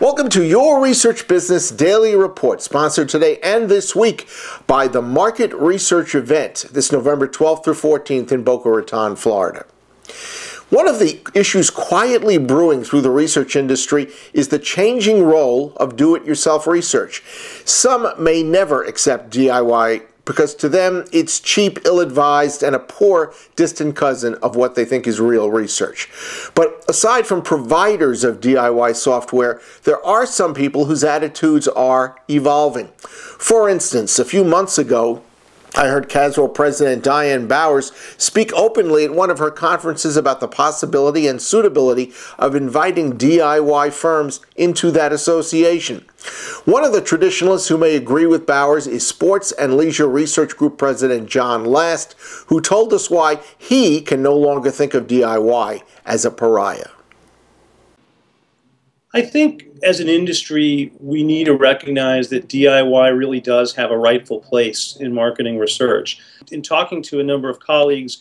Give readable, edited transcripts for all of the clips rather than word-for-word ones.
Welcome to your Research Business Daily Report, sponsored today and this week by the Market Research Event, this November 12th through 14th in Boca Raton, Florida. One of the issues quietly brewing through the research industry is the changing role of do-it-yourself research. Some may never accept DIY because to them it's cheap, ill-advised, and a poor distant cousin of what they think is real research. But aside from providers of DIY software, there are some people whose attitudes are evolving. For instance, a few months ago, I heard Caswell President Diane Bowers speak openly at one of her conferences about the possibility and suitability of inviting DIY firms into that association. One of the traditionalists who may agree with Bowers is Sports and Leisure Research Group President John Last, who told us why he can no longer think of DIY as a pariah. I think as an industry, we need to recognize that DIY really does have a rightful place in marketing research. In talking to a number of colleagues,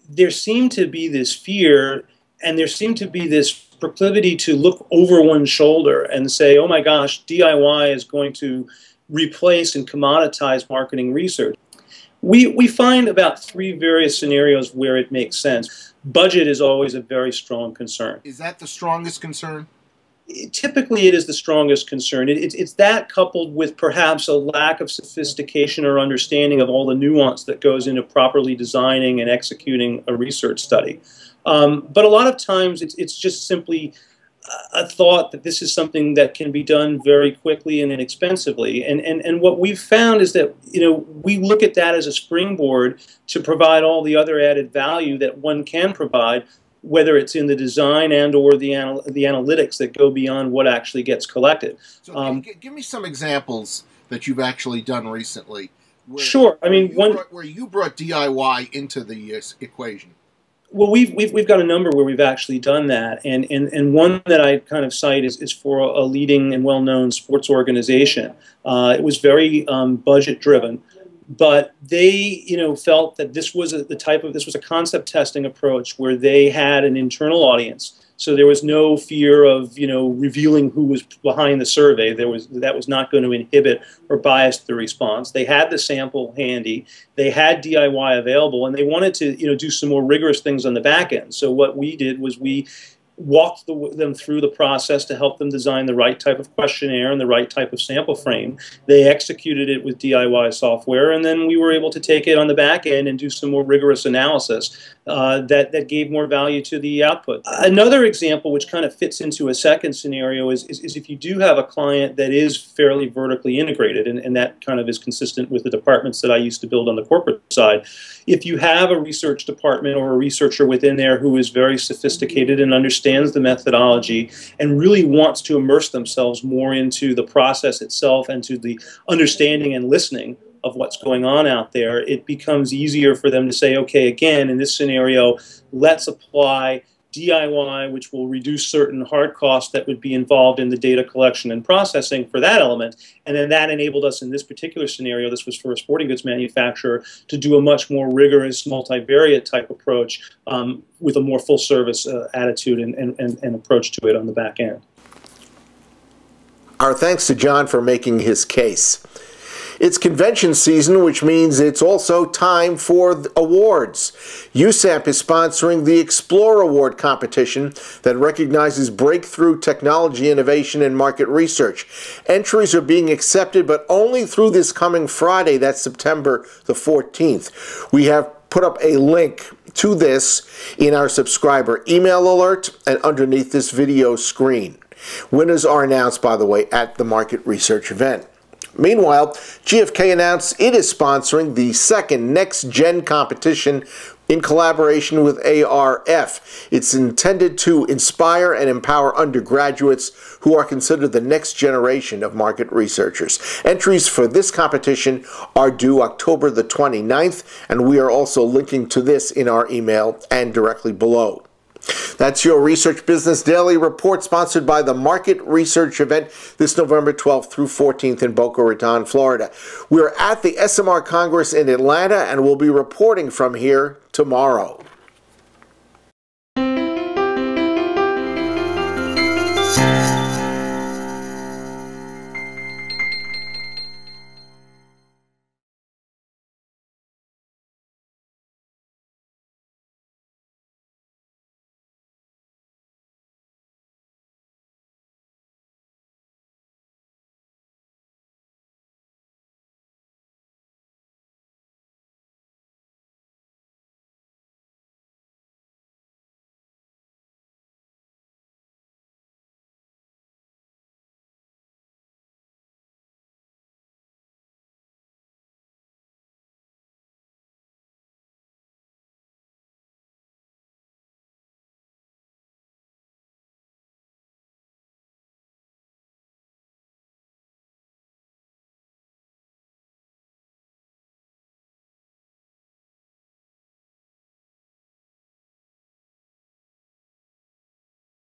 there seemed to be this fear and there seemed to be this proclivity to look over one's shoulder and say, oh my gosh, DIY is going to replace and commoditize marketing research. We find about three various scenarios where it makes sense. Budget is always a very strong concern. Is that the strongest concern? Typically, it is the strongest concern. It's that coupled with perhaps a lack of sophistication or understanding of all the nuance that goes into properly designing and executing a research study. But a lot of times, it's just simply a thought that this is something that can be done very quickly and inexpensively. And what we've found is that we look at that as a springboard to provide all the other added value that one can provide, whether it's in the design and or the analytics that go beyond what actually gets collected. So give me some examples that you've actually done recently. Sure. I mean, where you brought DIY into the equation. Well, we've got a number where we've actually done that, and one that I kind of cite is for a leading and well-known sports organization. It was very budget driven. But they, felt that this was a concept testing approach where they had an internal audience. So there was no fear of, revealing who was behind the survey. That was not going to inhibit or bias the response. They had the sample handy. They had DIY available, and they wanted to, do some more rigorous things on the back end. So what we did was we walked them through the process to help them design the right type of questionnaire and the right type of sample frame. They executed it with DIY software, and then we were able to take it on the back end and do some more rigorous analysis that gave more value to the output. Another example, which kind of fits into a second scenario, is if you do have a client that is fairly vertically integrated, and that kind of is consistent with the departments that I used to build on the corporate side. If you have a research department or a researcher within there who is very sophisticated and understands the methodology and really wants to immerse themselves more into the process itself and to the understanding and listening of what's going on out there, it becomes easier for them to say, okay, again, in this scenario, let's apply DIY, which will reduce certain hard costs that would be involved in the data collection and processing for that element. And then that enabled us in this particular scenario, this was for a sporting goods manufacturer, to do a much more rigorous multivariate type approach with a more full service attitude and approach to it on the back end. Our thanks to John for making his case. It's convention season, which means it's also time for awards. USAP is sponsoring the EXPLOR Award competition that recognizes breakthrough technology innovation and market research. Entries are being accepted, but only through this coming Friday, that's September the 14th. We have put up a link to this in our subscriber email alert and underneath this video screen. Winners are announced, by the way, at the Market Research event. Meanwhile, GfK announced it is sponsoring the second NextGen competition in collaboration with ARF. It's intended to inspire and empower undergraduates who are considered the next generation of market researchers. Entries for this competition are due October the 29th, and we are also linking to this in our email and directly below. That's your Research Business Daily Report, sponsored by the Market Research event this November 12th through 14th in Boca Raton, Florida. We're at the SMR Congress in Atlanta, and we'll be reporting from here tomorrow.